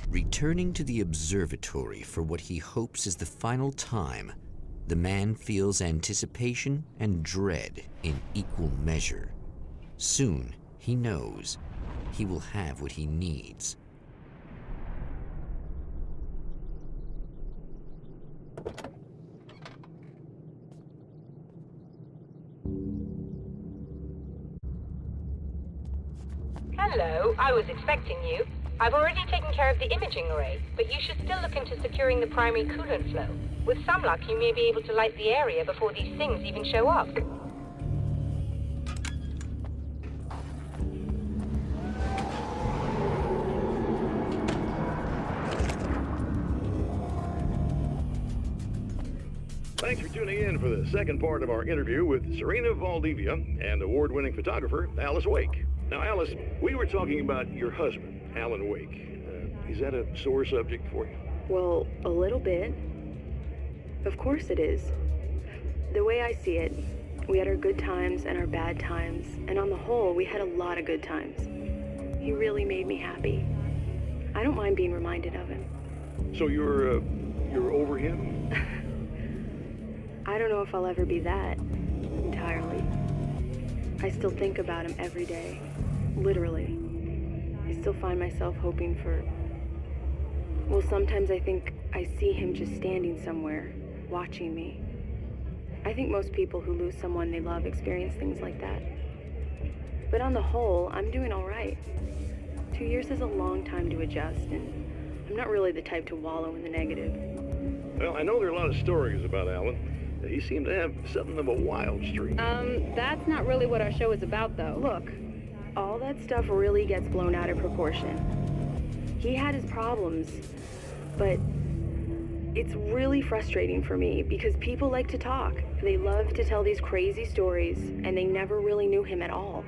Returning to the observatory for what he hopes is the final time, the man feels anticipation and dread in equal measure. Soon, he knows, he will have what he needs. Hello, I was expecting you. I've already taken care of the imaging array, but you should still look into securing the primary coolant flow. With some luck, you may be able to light the area before these things even show up. Thanks for tuning in for the second part of our interview with Serena Valdivia and award-winning photographer Alice Wake. Now, Alice, we were talking about your husband, Alan Wake. Is that a sore subject for you? Well, a little bit. Of course it is. The way I see it, we had our good times and our bad times, and on the whole, we had a lot of good times. He really made me happy. I don't mind being reminded of him. So you're over him? I don't know if I'll ever be that, entirely. I still think about him every day, literally. I still find myself hoping for... Well, sometimes I think I see him just standing somewhere, watching me. I think most people who lose someone they love experience things like that. But on the whole, I'm doing all right. 2 years is a long time to adjust, and I'm not really the type to wallow in the negative. Well, I know there are a lot of stories about Alan. He seemed to have something of a wild streak. That's not really what our show is about, though. Look, all that stuff really gets blown out of proportion. He had his problems, but it's really frustrating for me because people like to talk. They love to tell these crazy stories, and they never really knew him at all.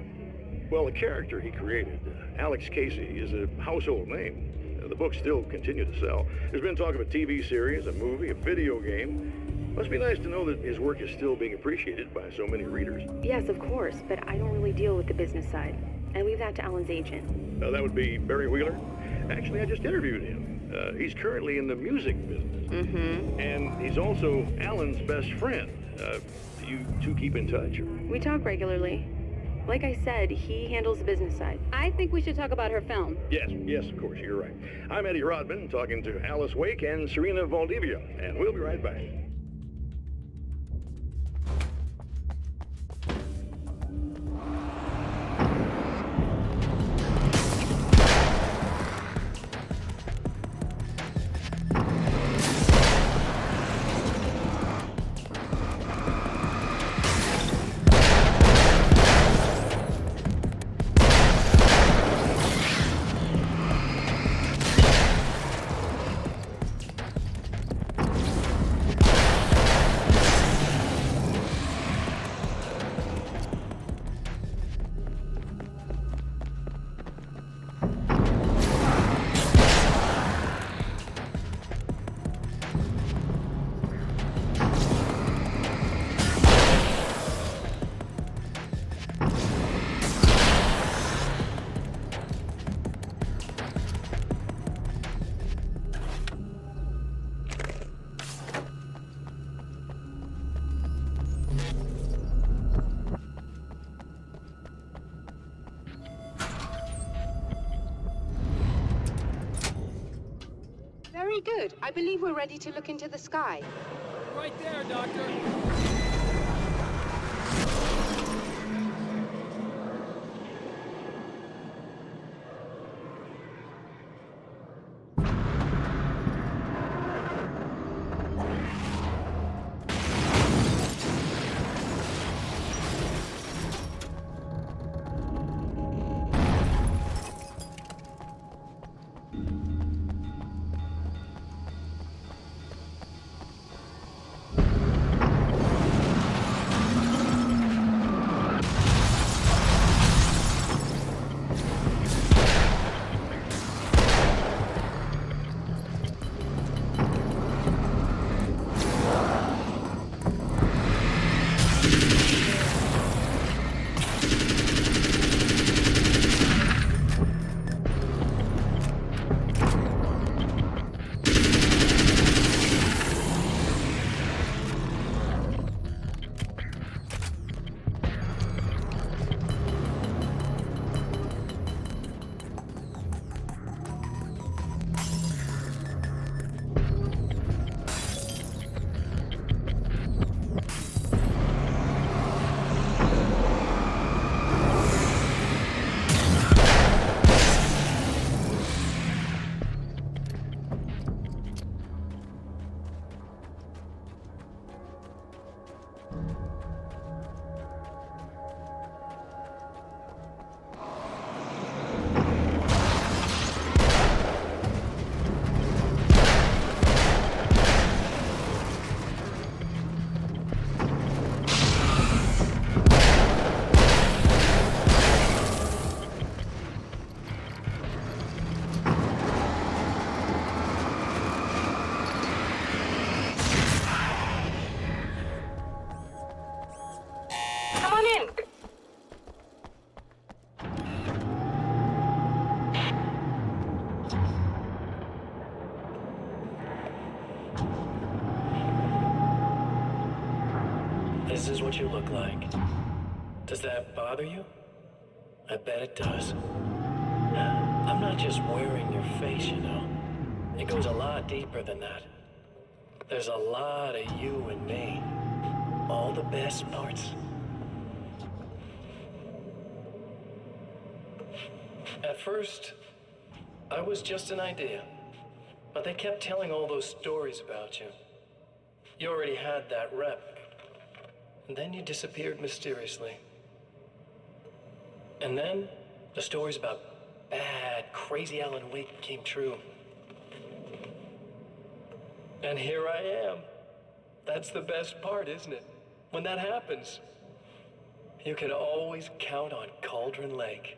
Well, the character he created, Alex Casey, is a household name. The books still continue to sell. There's been talk of a TV series, a movie, a video game. Must be nice to know that his work is still being appreciated by so many readers. Yes, of course, but I don't really deal with the business side. I leave that to Alan's agent. That would be Barry Wheeler. Actually, I just interviewed him. He's currently in the music business. Mm-hmm. And he's also Alan's best friend. Do you two keep in touch? We talk regularly. Like I said, he handles the business side. I think we should talk about her film. Yes, of course, you're right. I'm Eddie Rodman, talking to Alice Wake and Serena Valdivia, and we'll be right back. Very good. I believe we're ready to look into the sky. Right there, Doctor. is what you look like. Does that bother you? I bet it does. I'm not just wearing your face, you know. It goes a lot deeper than that. There's a lot of you and me. All the best parts. At first, I was just an idea. But they kept telling all those stories about you. You already had that rep. And then you disappeared mysteriously. And then, the stories about bad, crazy Alan Wake came true. And here I am. That's the best part, isn't it? When that happens, you can always count on Cauldron Lake.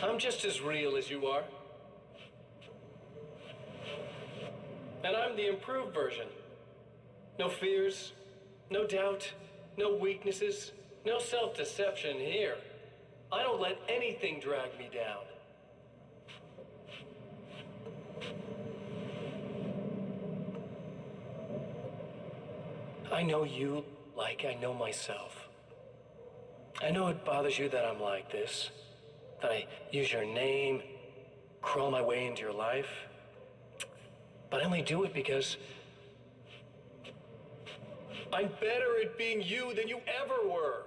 I'm just as real as you are. And I'm the improved version. No fears, no doubt, no weaknesses, no self-deception here. I don't let anything drag me down. I know you like I know myself. I know it bothers you that I'm like this, that I use your name, crawl my way into your life. But I only do it because I'm better at being you than you ever were.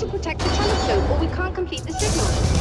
Protect the telescope, or we can't complete the signal.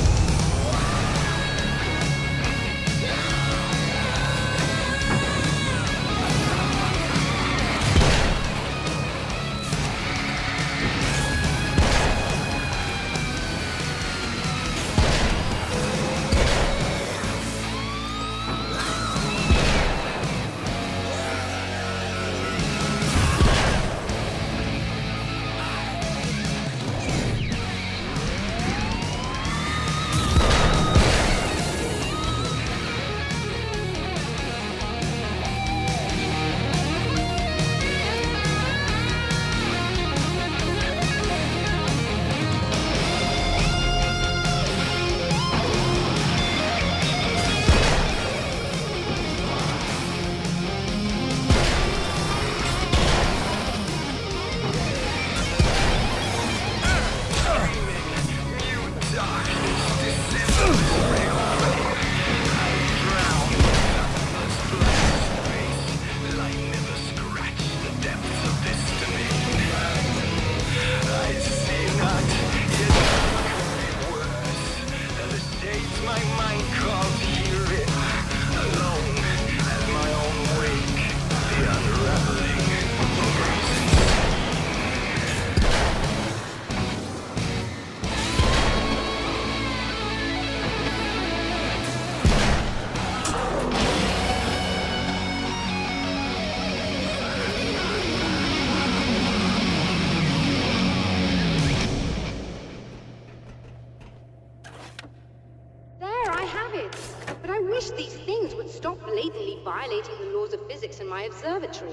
Violating the laws of physics in my observatory.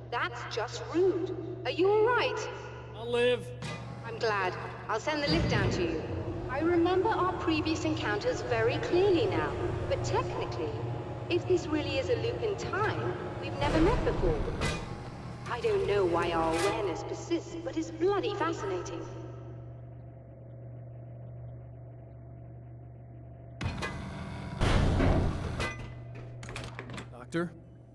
That's just rude. Are you all right? I'll live. I'm glad. I'll send the lift down to you. I remember our previous encounters very clearly now, but technically, if this really is a loop in time, we've never met before. I don't know why our awareness persists, but it's bloody fascinating.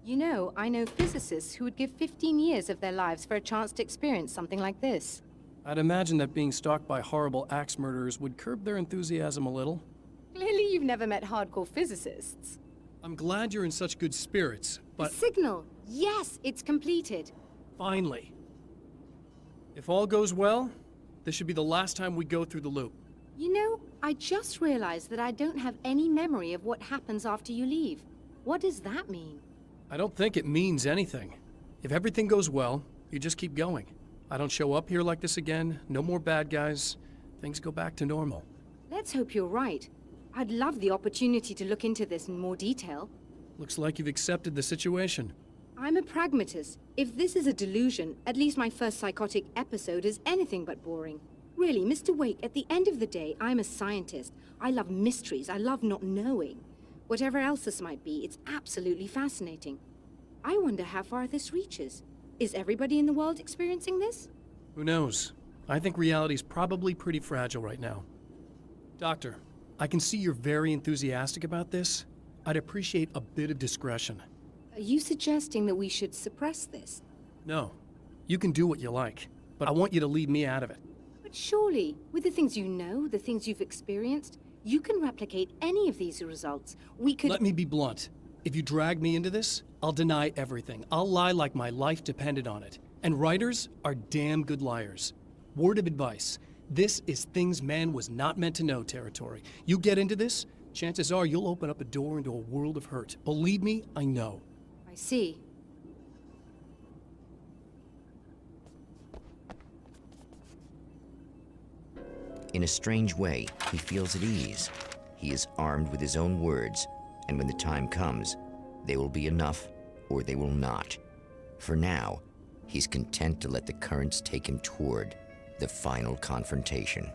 You know, I know physicists who would give 15 years of their lives for a chance to experience something like this. I'd imagine that being stalked by horrible axe murderers would curb their enthusiasm a little. Clearly you've never met hardcore physicists. I'm glad you're in such good spirits, but... The signal! Yes, it's completed. Finally. If all goes well, this should be the last time we go through the loop. You know, I just realized that I don't have any memory of what happens after you leave. What does that mean? I don't think it means anything. If everything goes well, you just keep going. I don't show up here like this again, no more bad guys, things go back to normal. Let's hope you're right. I'd love the opportunity to look into this in more detail. Looks like you've accepted the situation. I'm a pragmatist. If this is a delusion, at least my first psychotic episode is anything but boring. Really, Mr. Wake, at the end of the day, I'm a scientist. I love mysteries. I love not knowing. Whatever else this might be, it's absolutely fascinating. I wonder how far this reaches. Is everybody in the world experiencing this? Who knows? I think reality's probably pretty fragile right now. Doctor, I can see you're very enthusiastic about this. I'd appreciate a bit of discretion. Are you suggesting that we should suppress this? No. You can do what you like, but I want you to leave me out of it. But surely, with the things you know, the things you've experienced, you can replicate any of these results. We could— Let me be blunt. If you drag me into this, I'll deny everything. I'll lie like my life depended on it. And writers are damn good liars. Word of advice. This is things man was not meant to know territory. You get into this, chances are you'll open up a door into a world of hurt. Believe me, I know. I see. In a strange way, he feels at ease. He is armed with his own words, and when the time comes, they will be enough or they will not. For now, he's content to let the currents take him toward the final confrontation.